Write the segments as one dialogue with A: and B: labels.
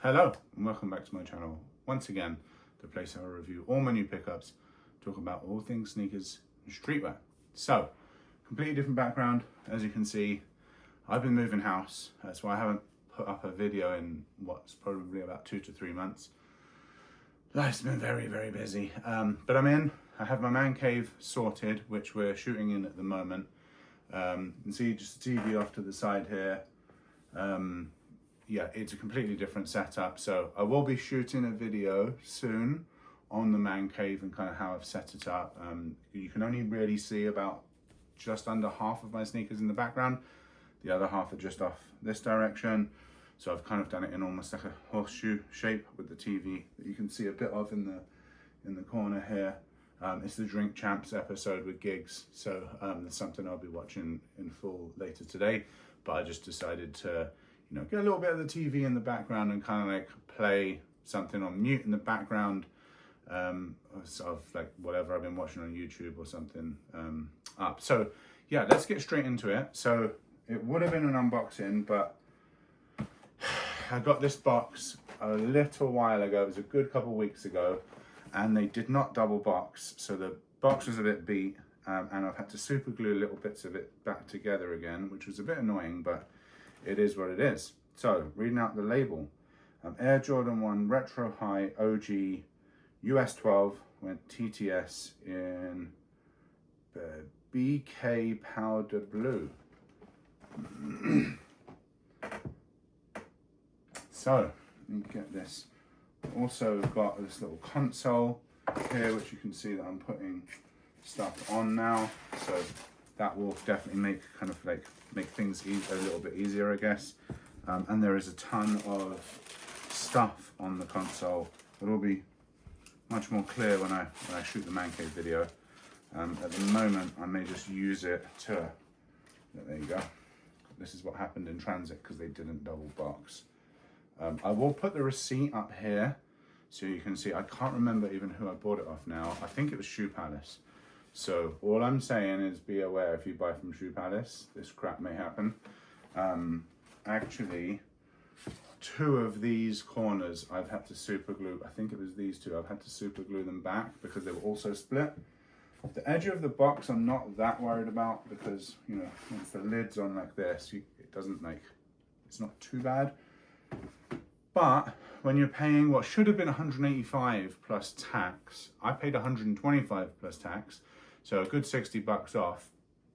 A: Hello and welcome back to my channel. Once again, the place I review all my new pickups, talk about all things sneakers and streetwear. So, completely different background. As you can see, I've been moving house. That's why I haven't put up a video in what's probably about 2 to 3 months. Life's been very, very busy. But I'm in. I have my man cave sorted, which we're shooting in at the moment. You can see just a TV off to the side here. Yeah, it's a completely different setup. So I will be shooting a video soon on the man cave and kind of how I've set it up. You can only really see about just under half of my sneakers in the background. The other half are just off this direction. So I've kind of done it in almost like a horseshoe shape with the TV that you can see a bit of in the corner here. It's the Drink Champs episode with Gigs. So there's something I'll be watching in full later today. But I just decided to, you know, get a little bit of the TV in the background and kind of like play something on mute in the background of like whatever I've been watching on YouTube or something up. So yeah, let's get straight into it. So it would have been an unboxing, but I got this box a little while ago. It was a good couple of weeks ago, and they did not double box. So the box was a bit beat, and I've had to super glue little bits of it back together again, which was a bit annoying, but it is what it is. So, reading out the label. Air Jordan 1 Retro High OG US 12 went TTS in BK Powder Blue. So, let me get this. Also got this little console here, which you can see that I'm putting stuff on now. So that will definitely make kind of like make things a little bit easier, I guess. And there is a ton of stuff on the console. It'll be much more clear when I shoot the man cave video. At the moment, I may just use it to. There you go. This is what happened in transit because they didn't double box. I will put the receipt up here so you can see. I can't remember even who I bought it off now. I think it was Shoe Palace. So all I'm saying is be aware if you buy from Shoe Palace, this crap may happen. Actually, 2 of these corners I've had to super glue. I think it was these 2. I've had to super glue them back because they were also split. The edge of the box I'm not that worried about because, you know, once the lid's on like this, it doesn't like, it's not too bad. But when you're paying what should have been 185 plus tax, I paid 125 plus tax, so a good 60 bucks off.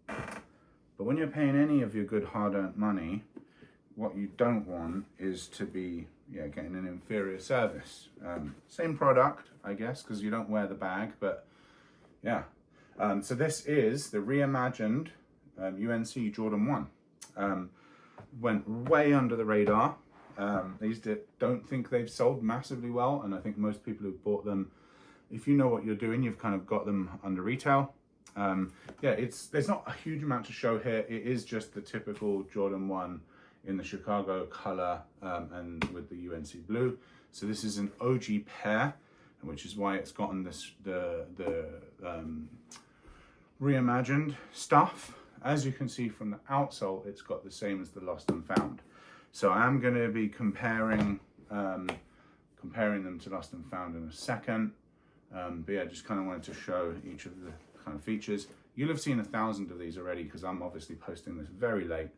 A: But when you're paying any of your good hard-earned money, what you don't want is to be getting an inferior service. Same product, I guess, because you don't wear the bag, but yeah. So this is the Reimagined UNC Jordan 1. Went way under the radar. Don't think they've sold massively well, and I think most people who've bought them, if you know what you're doing, you've kind of got them under retail. There's not a huge amount to show here. It is just the typical Jordan 1 in the Chicago color and with the UNC blue. So this is an OG pair, which is why it's gotten this the reimagined stuff. As you can see from the outsole, it's got the same as the Lost and Found. So I am going to be comparing them to Lost and Found in a second. But yeah, just kind of wanted to show each of the kind of features. You'll have seen 1,000 of these already because I'm obviously posting this very late.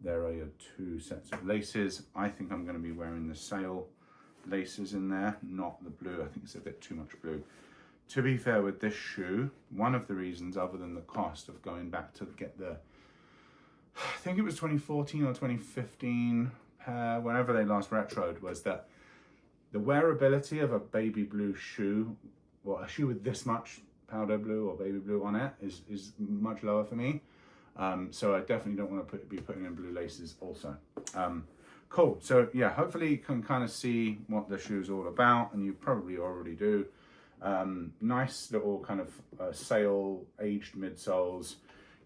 A: There are your 2 sets of laces. I think I'm going to be wearing the sail laces in there, not the blue. I think it's a bit too much blue. To be fair with this shoe, one of the reasons other than the cost of going back to get the, I think it was 2014 or 2015 pair, whenever they last retroed, was that the wearability of a baby blue shoe, or a shoe with this much powder blue or baby blue on it is much lower for me. So I definitely don't want to be putting in blue laces also. Cool, so yeah, hopefully you can kind of see what the shoe's all about, and you probably already do. Nice little kind of sail aged midsoles.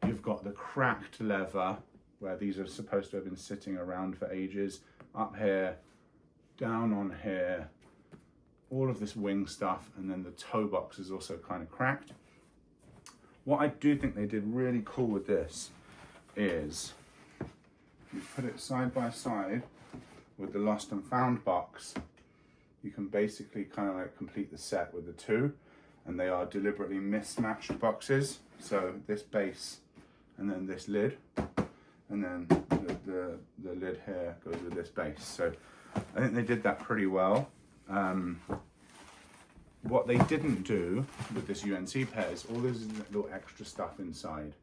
A: You've got the cracked leather where these are supposed to have been sitting around for ages. Up here, down on here, all of this wing stuff, and then the toe box is also kind of cracked. What I do think they did really cool with this is you put it side by side with the Lost and Found box, you can basically kind of like complete the set with the two, and they are deliberately mismatched boxes. So this base and then this lid, and then the lid here goes with this base. So I think they did that pretty well. What they didn't do with this UNC pair is all this little extra stuff inside.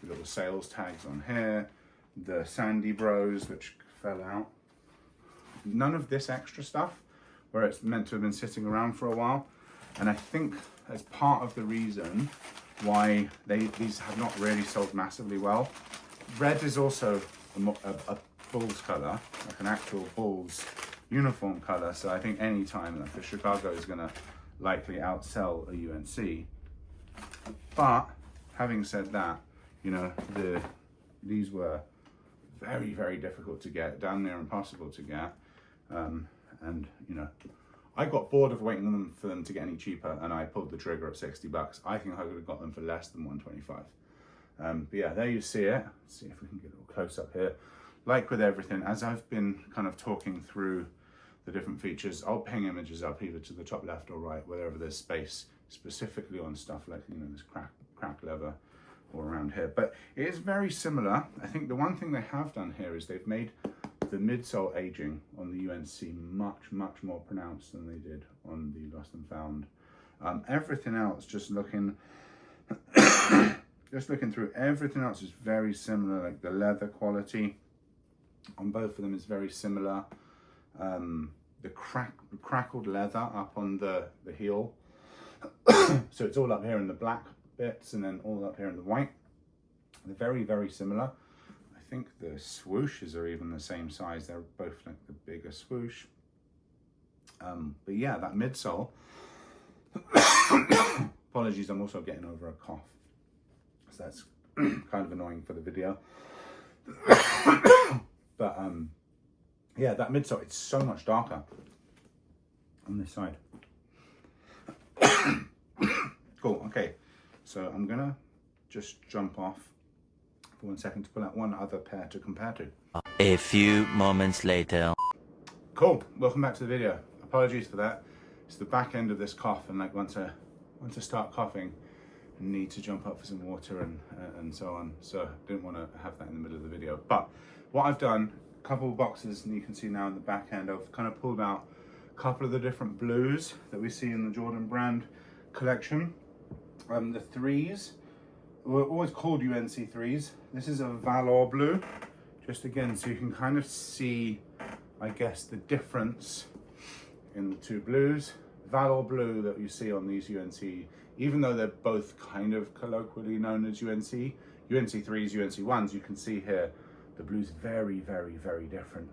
A: The little sales tags on here, the Sandy Bros, which fell out. None of this extra stuff, where it's meant to have been sitting around for a while. And I think as part of the reason why these have not really sold massively well. Red is also a Bulls color, like an actual Bulls uniform color. So I think any time like the Chicago is gonna likely outsell a UNC. But having said that, you know, these were very, very difficult to get, damn near impossible to get. And you know, I got bored of waiting for them to get any cheaper, and I pulled the trigger at 60 bucks. I think I could have got them for less than 125. But yeah, there you see it. Let's see if we can get a little close up here. Like with everything, as I've been kind of talking through the different features, I'll ping images up either to the top left or right, wherever there's space, specifically on stuff like, you know, this crack leather or around here. But it is very similar. I think the one thing they have done here is they've made the midsole aging on the UNC much more pronounced than they did on the Lost and Found. Everything else, just looking through, everything else is very similar. Like the leather quality on both of them is very similar. The crackled leather up on the heel. So it's all up here in the black bits and then all up here in the white. They're very, very similar. I think the swooshes are even the same size. They're both like the bigger swoosh. But yeah, that midsole. Apologies, I'm also getting over a cough. So that's kind of annoying for the video. But yeah, that midsole, it's so much darker on this side. Cool, okay. So I'm gonna just jump off for 1 second to pull out one other pair to compare to.
B: A few moments later.
A: Cool, welcome back to the video. Apologies for that. It's the back end of this cough, and like once I start coughing, I need to jump up for some water and so on. So I didn't want to have that in the middle of the video. But what I've done, a couple of boxes, and you can see now in the back end, I've kind of pulled out a couple of the different blues that we see in the Jordan brand collection. The threes were always called UNC threes. This is a Valor blue, just again, so you can kind of see, I guess, the difference in the two blues. Valor blue that you see on these UNC, even though they're both kind of colloquially known as UNC 3s, UNC 1s, you can see here the blue's very, very, very different.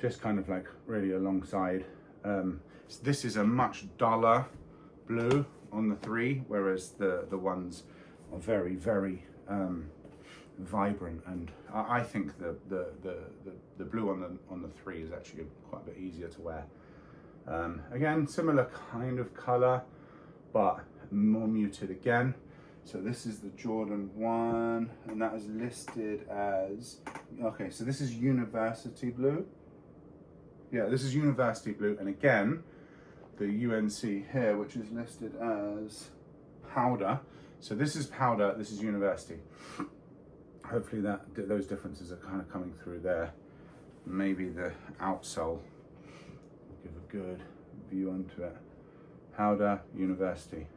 A: Just kind of like really alongside. So this is a much duller blue on the 3, whereas the ones are very, very vibrant, and I think the blue on the 3 is actually quite a bit easier to wear. Again, similar kind of color, but more muted again. So this is the Jordan 1, and that is listed as, okay, so this is University Blue. Yeah, this is University Blue, and again, the UNC here, which is listed as Powder. So this is Powder, this is University. Hopefully those differences are kind of coming through there. Maybe the outsole will give a good view onto it. Powder, University.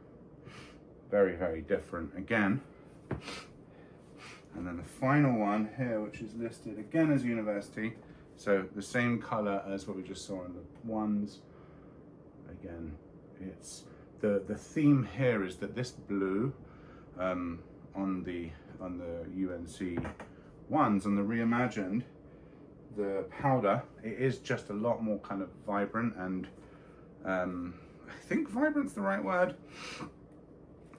A: Very, very different again. And then the final one here, which is listed again as University. So the same color as what we just saw in the ones. Again, it's the theme here is that this blue on the UNC ones, on the Reimagined, the Powder, it is just a lot more kind of vibrant, and I think vibrant's the right word.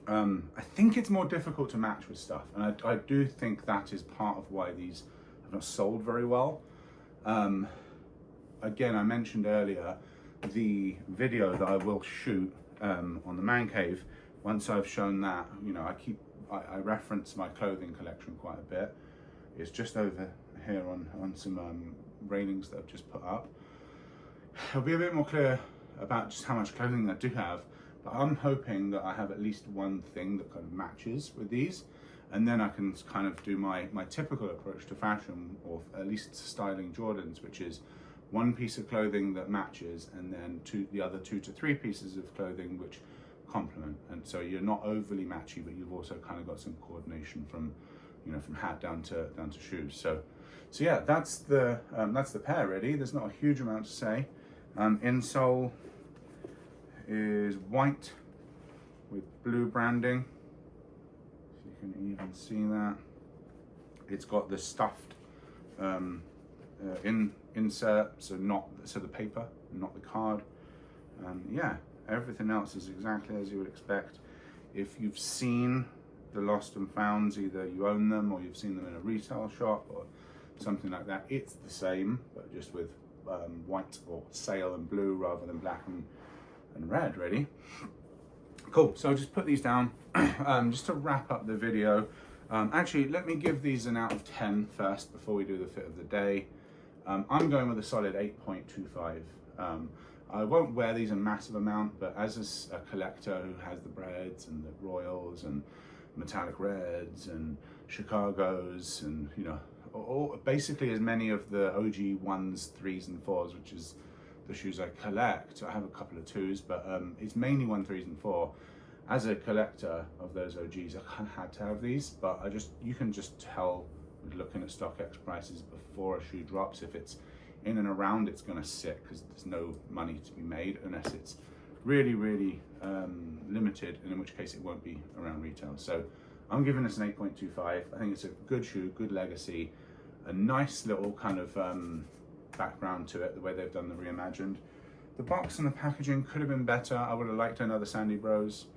A: I think it's more difficult to match with stuff, and I do think that is part of why these have not sold very well. Again, I mentioned earlier the video that I will shoot on the man cave. Once I've shown that, you know, I reference my clothing collection quite a bit. It's just over, I here on some railings that I've just put up. It'll be a bit more clear about just how much clothing I do have, but I'm hoping that I have at least one thing that kind of matches with these, and then I can kind of do my typical approach to fashion, or at least styling Jordans, which is one piece of clothing that matches, and then the other 2 to 3 pieces of clothing which complement. And so you're not overly matchy, but you've also kind of got some coordination from, you know, from hat down to shoes. So yeah, that's the pair really. There's not a huge amount to say. Insole is white with blue branding, so you can even see that. It's got the stuffed insert, so the paper, not the card. Yeah, everything else is exactly as you would expect. If you've seen the Lost and Founds, either you own them or you've seen them in a retail shop or something like that, it's the same, but just with white or sail and blue rather than black and red, really. Cool, so I'll just put these down. Just to wrap up the video, actually, let me give these an out of 10 first before we do the fit of the day. I'm going with a solid 8.25. I won't wear these a massive amount, but as a collector who has the Breds and the Royals and metallic reds and Chicagos and, you know, basically as many of the OG 1s, 3s and 4s, which is the shoes I collect. I have a couple of 2s, but it's mainly 1, 3s and 4. As a collector of those OGs, I kind of had to have these, but you can just tell with looking at StockX prices before a shoe drops. If it's in and around, it's going to sit, because there's no money to be made unless it's really, really limited, and in which case it won't be around retail. So I'm giving this an 8.25. I think it's a good shoe, good legacy, a nice little kind of background to it, the way they've done the Reimagined. The box and the packaging could have been better. I would have liked another Sandy Bros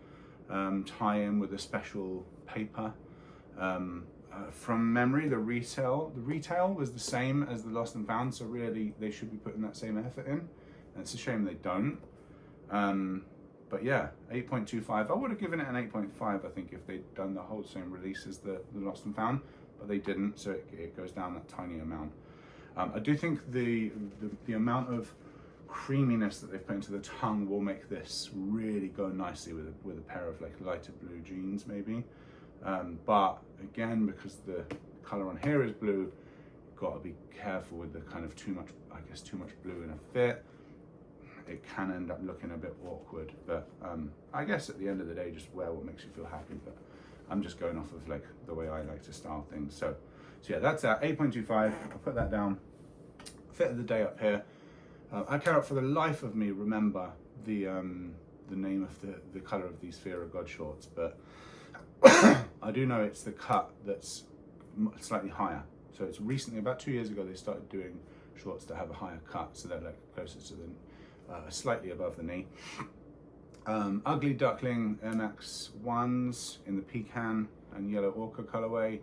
A: tie-in with a special paper. From memory, the retail was the same as the Lost and Found, so really they should be putting that same effort in, and it's a shame they don't. But yeah, 8.25. I would have given it an 8.5, I think, if they'd done the whole same release as the Lost and Found, but they didn't, so it goes down that tiny amount. I do think the amount of creaminess that they've put into the tongue will make this really go nicely with a pair of like lighter blue jeans maybe. But again, because the color on here is blue, you've got to be careful with the kind of too much blue in a fit. It can end up looking a bit awkward, but I guess at the end of the day, just wear what makes you feel happy. But I'm just going off of like the way I like to style things. So yeah, that's that 8.25. I'll put that down. Fit of the day up here. I cannot for the life of me remember the name of the color of these Fear of God shorts, but I do know it's the cut that's slightly higher. So it's recently, about 2 years ago, they started doing shorts that have a higher cut, so they're like closer to the slightly above the knee. Ugly Duckling MX 1s in the pecan and yellow ochre colorway.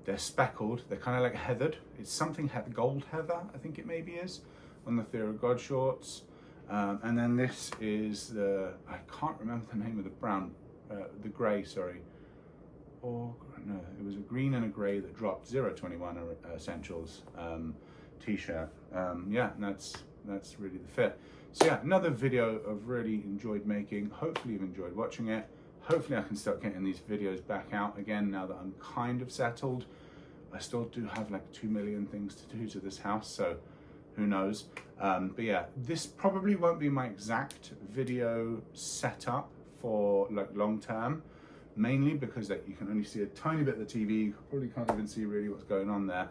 A: They're speckled. They're kind of like heathered. It's something gold heather, I think it maybe is, on the Fear of God shorts. And then this is I can't remember the name of the brown, the grey, sorry. Or no, it was a green and a grey that dropped 021 Essentials t-shirt. Yeah, and that's really the fit. So yeah, another video I've really enjoyed making. Hopefully you've enjoyed watching it. Hopefully I can start getting these videos back out again now that I'm kind of settled. I still do have like 2 million things to do to this house, so who knows. But yeah, this probably won't be my exact video setup for like long term, mainly because you can only see a tiny bit of the TV. You probably can't even see really what's going on there.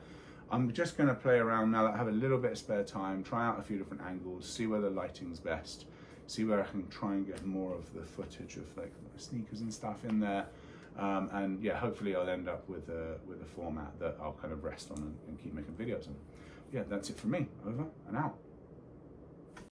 A: I'm just going to play around now that I have a little bit of spare time, try out a few different angles, see where the lighting's best, see where I can try and get more of the footage of like sneakers and stuff in there. And yeah, hopefully I'll end up with a format that I'll kind of rest on and keep making videos on. Yeah, that's it from me. Over and out.